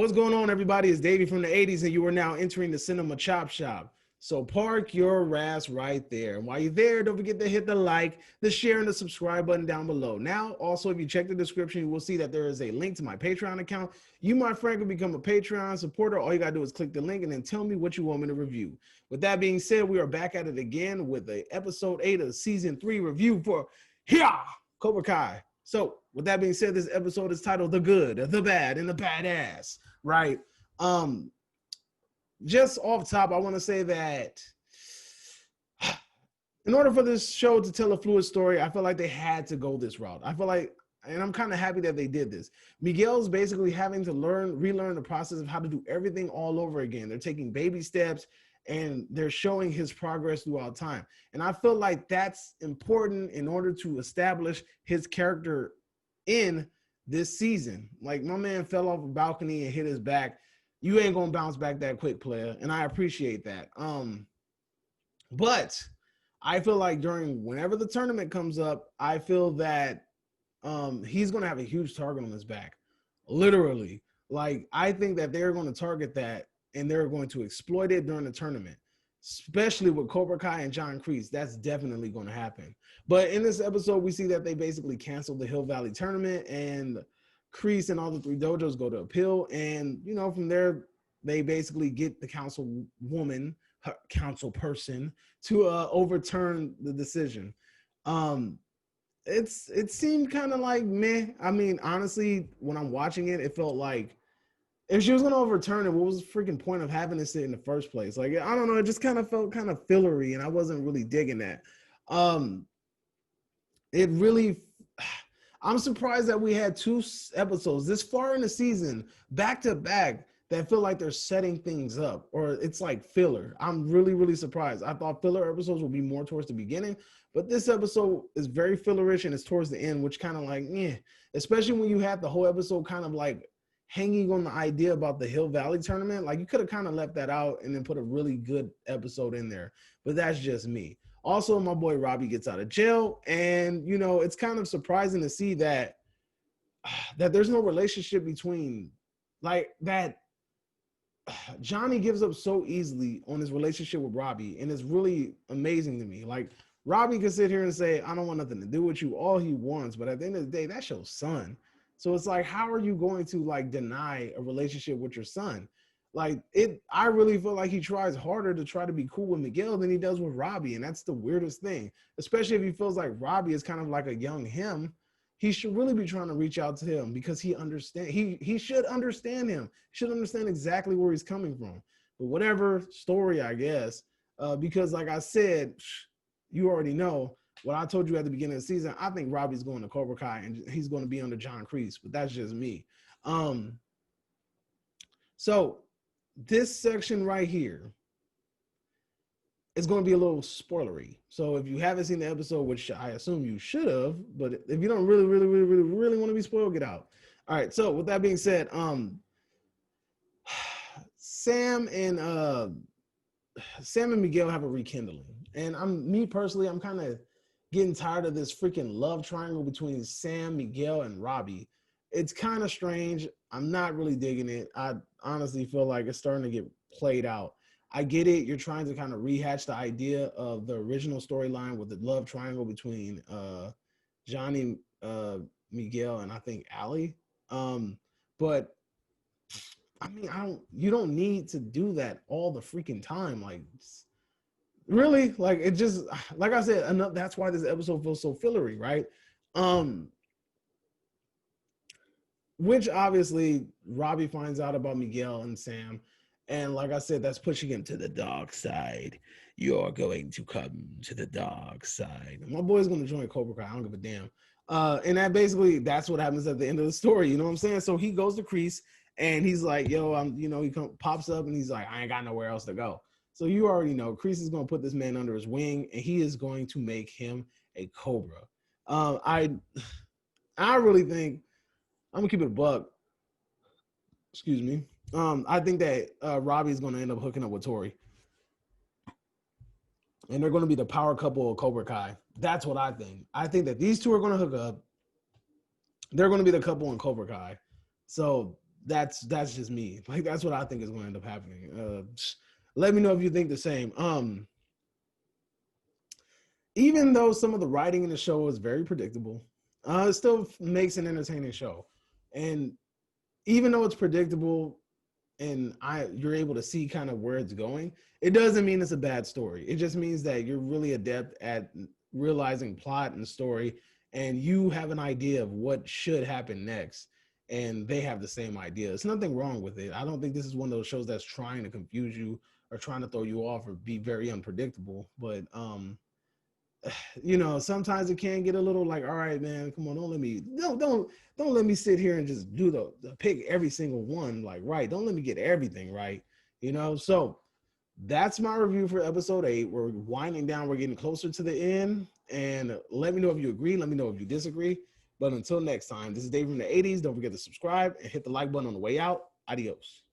What's going on, everybody? It's Davey from the 80s, and you are now entering the Cinema Chop Shop. So park your ass right there. And while you're there, don't forget to hit the like, the share, and the subscribe button down below. Now, also, if you check the description, you will see that there is a link to my Patreon account. You, my friend, can become a Patreon supporter. All you got to do is click the link and then tell me what you want me to review. With that being said, we are back at it again with the episode 8 of season 3 review for Cobra Kai. So, with that being said, this episode is titled The Good, The Bad, and The Badass, right? Just off top, I want to say that in order for this show to tell a fluid story, I feel like they had to go this route. I feel like, and I'm kind of happy that they did this. Miguel's basically having to relearn the process of how to do everything all over again. They're taking baby steps, and they're showing his progress throughout time. And I feel like that's important in order to establish his character in this season. Like, my man fell off a balcony and hit his back. You ain't gonna bounce back that quick, player. And I appreciate that. But I feel like whenever the tournament comes up, I feel that he's gonna have a huge target on his back. Literally. Like, I think that they're gonna target that and they're going to exploit it during the tournament, especially with Cobra Kai and John Kreese. That's definitely going to happen. But in this episode, we see that they basically canceled the Hill Valley tournament, and Kreese and all the 3 dojos go to appeal. And, you know, from there, they basically get the council person to overturn the decision. It seemed kind of like meh. I mean, honestly, when I'm watching it, it felt like, if she was going to overturn it, what was the freaking point of having this in the first place? Like, I don't know. It just kind of felt kind of fillery, and I wasn't really digging that. I'm surprised that we had 2 episodes this far in the season, back to back, that feel like they're setting things up, or it's like filler. I'm really, really surprised. I thought filler episodes would be more towards the beginning, but this episode is very fillerish, and it's towards the end, which kind of like, especially when you have the whole episode kind of like hanging on the idea about the Hill Valley tournament. Like, you could have kind of left that out and then put a really good episode in there, but that's just me. Also, my boy Robbie gets out of jail, and, you know, it's kind of surprising to see that there's no relationship between, like, that Johnny gives up so easily on his relationship with Robbie, and it's really amazing to me. Like, Robbie can sit here and say, I don't want nothing to do with you, all he wants, but at the end of the day, that's your son. So it's like, how are you going to, like, deny a relationship with your son? Like, I really feel like he tries harder to try to be cool with Miguel than he does with Robbie. And that's the weirdest thing, especially if he feels like Robbie is kind of like a young him. He should really be trying to reach out to him, because he should understand him. He should understand exactly where he's coming from. But whatever story, I guess, because like I said, you already know what I told you at the beginning of the season. I think Robbie's going to Cobra Kai, and he's going to be under John Kreese, but that's just me. So this section right here is going to be a little spoilery. So if you haven't seen the episode, which I assume you should have, but if you don't really want to be spoiled, get out. All right. So with that being said, Sam and Miguel have a rekindling, and me personally, I'm kind of getting tired of this freaking love triangle between Sam, Miguel, and Robbie. It's kind of strange. I'm not really digging it. I honestly feel like it's starting to get played out. I get it. You're trying to kind of rehatch the idea of the original storyline with the love triangle between Johnny, Miguel, and I think Allie. But I mean, you don't need to do that all the freaking time. Like, really? Like, it just, like I said, enough. That's why this episode feels so fillery, right? Which obviously Robbie finds out about Miguel and Sam. And like I said, that's pushing him to the dark side. You're going to come to the dark side. My boy's going to join Cobra Kai. I don't give a damn. And that's what happens at the end of the story. You know what I'm saying? So he goes to Kreese, and he's like, yo, he pops up, and he's like, I ain't got nowhere else to go. So you already know Kreese is going to put this man under his wing, and he is going to make him a Cobra. I really think, I'm gonna keep it a buck. Excuse me. I think that Robbie's gonna end up hooking up with Tori, and they're gonna be the power couple of Cobra Kai. That's what I think. I think that these two are gonna hook up. They're gonna be the couple in Cobra Kai. So that's just me. Like that's what I think is going to end up happening. Let me know if you think the same. Even though some of the writing in the show is very predictable, it still makes an entertaining show. And even though it's predictable and you're able to see kind of where it's going, it doesn't mean it's a bad story. It just means that you're really adept at realizing plot and story, and you have an idea of what should happen next, and they have the same idea. There's nothing wrong with it. I don't think this is one of those shows that's trying to confuse you or trying to throw you off or be very unpredictable. But sometimes it can get a little like, all right, man, come on, don't let me sit here and just do the pick every single one like right. Don't let me get everything right, So that's my review for episode 8. We're winding down. We're getting closer to the end, and let me know if you agree. Let me know if you disagree. But until next time, this is Dave from the 80s. Don't forget to subscribe and hit the like button on the way out. Adios.